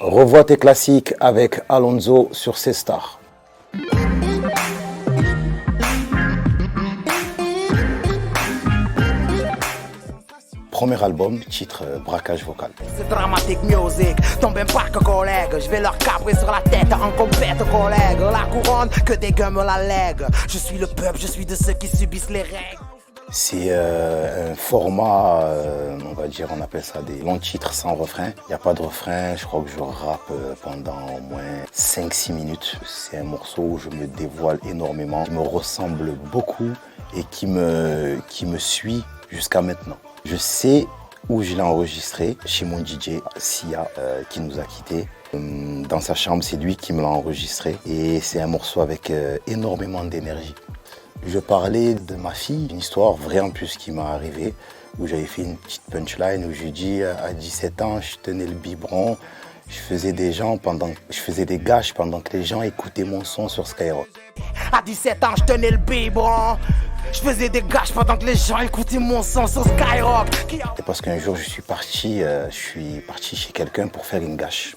Revois tes classiques avec Alonso sur C-Star. Premier album, titre Braquage vocal. C'est dramatique music, tombe même pas que collègue. Je vais leur cabrer sur la tête en compète collègue. La couronne, que des gueux me la lèguent. Je suis le peuple, je suis de ceux qui subissent les règles. C'est un format, on va dire, on appelle ça des longs titres sans refrain. Il n'y a pas de refrain, je crois que je rappe pendant au moins 5-6 minutes. C'est un morceau où je me dévoile énormément, qui me ressemble beaucoup et qui me suit jusqu'à maintenant. Je sais où je l'ai enregistré, chez mon DJ Sia, qui nous a quittés. Dans sa chambre, c'est lui qui me l'a enregistré et c'est un morceau avec énormément d'énergie. Je parlais de ma fille, une histoire vraie en plus qui m'est arrivée, où j'avais fait une petite punchline où j'ai dit à 17 ans, je tenais le biberon, je faisais des gages pendant que les gens écoutaient mon son sur Skyrock. À 17 ans, je tenais le biberon. Je faisais des gages pendant que les gens écoutaient mon son sur Skyrock. C'est parce qu'un jour je suis parti chez quelqu'un pour faire une gâche.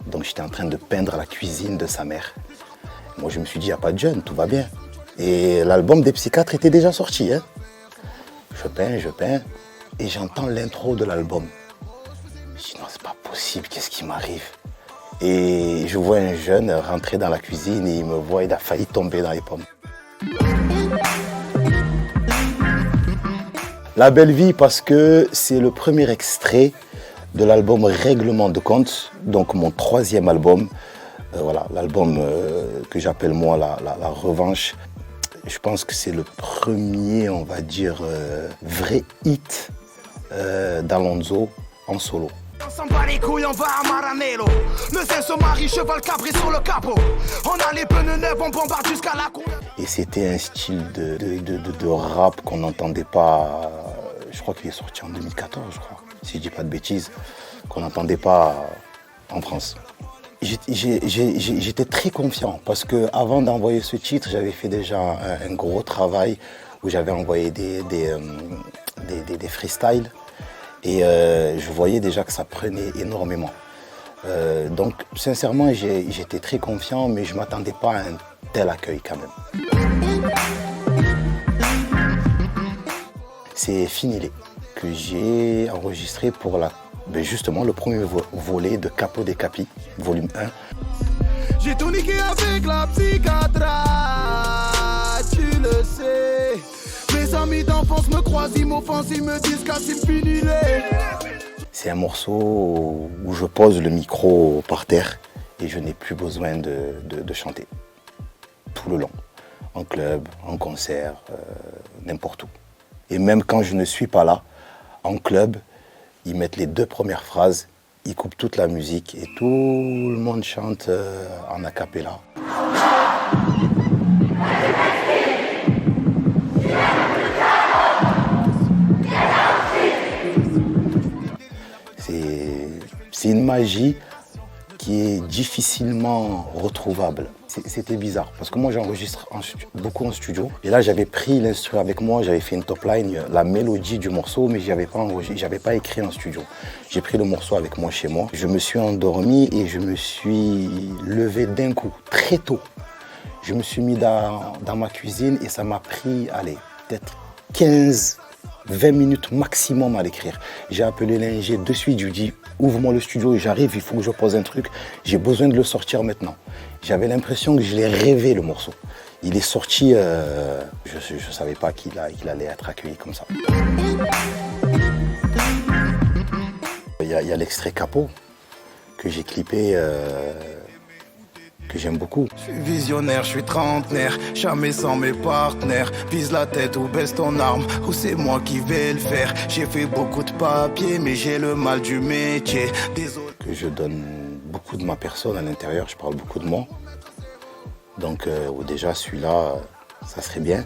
Donc j'étais en train de peindre la cuisine de sa mère. Moi je me suis dit, il n'y a pas de jeune, tout va bien. Et l'album des Psychiatres était déjà sorti. Hein. Je peins, et j'entends l'intro de l'album. Je dis non, c'est pas possible, qu'est-ce qui m'arrive? Et je vois un jeune rentrer dans la cuisine et il me voit, il a failli tomber dans les pommes. La belle vie parce que c'est le premier extrait de l'album Règlement de compte, donc mon 3e album. Voilà, l'album que j'appelle moi la revanche. Je pense que c'est le premier, on va dire, vrai hit d'Alonso en solo. On s'en bat les couilles, on va à Maranello. Le Saint se marie, cheval cabré sur le capot. On a les pneus neufs, on bombarde jusqu'à la cour. Et c'était un style de rap qu'on n'entendait pas, je crois qu'il est sorti en 2014, je crois, si je dis pas de bêtises, qu'on n'entendait pas en France. J'étais très confiant parce qu'avant d'envoyer ce titre, j'avais fait déjà un gros travail où j'avais envoyé des freestyles et je voyais déjà que ça prenait énormément. Donc sincèrement, j'étais très confiant, mais je ne m'attendais pas à un tel accueil quand même. C'est Finilé que j'ai enregistré pour justement le premier volet de Capo des Capis, volume 1. J'ai tout niqué avec la psychiatre, tu le sais. Mes amis d'enfance me croisent, ils m'offensent, ils me disent Cassim Finilé. C'est un morceau où je pose le micro par terre et je n'ai plus besoin de chanter. Tout le long, en club, en concert, n'importe où. Et même quand je ne suis pas là, en club, ils mettent les 2 premières phrases, ils coupent toute la musique et tout le monde chante en a cappella. C'est une magie qui est difficilement retrouvable. C'était bizarre parce que moi j'enregistre beaucoup en studio et là j'avais pris l'instru avec moi, j'avais fait une top line, la mélodie du morceau, mais j'avais pas écrit en studio. J'ai pris le morceau avec moi chez moi, je me suis endormi et je me suis levé d'un coup, très tôt. Je me suis mis dans ma cuisine et ça m'a pris, peut-être 15-20 minutes maximum à l'écrire. J'ai appelé l'ingé de suite, je lui ai dit ouvre-moi le studio, j'arrive, il faut que je pose un truc, j'ai besoin de le sortir maintenant. J'avais l'impression que je l'ai rêvé le morceau. Il est sorti, je ne savais pas qu'il allait être accueilli comme ça. Il y a l'extrait Capo que j'ai clippé, que j'aime beaucoup. Je suis visionnaire, je suis trentenaire, jamais sans mes partenaires. Vise la tête ou baisse ton arme, ou c'est moi qui vais le faire. J'ai fait beaucoup de papiers, mais j'ai le mal du métier. Désolé. Que je donne beaucoup de ma personne à l'intérieur, je parle beaucoup de moi. Donc déjà celui-là, ça serait bien.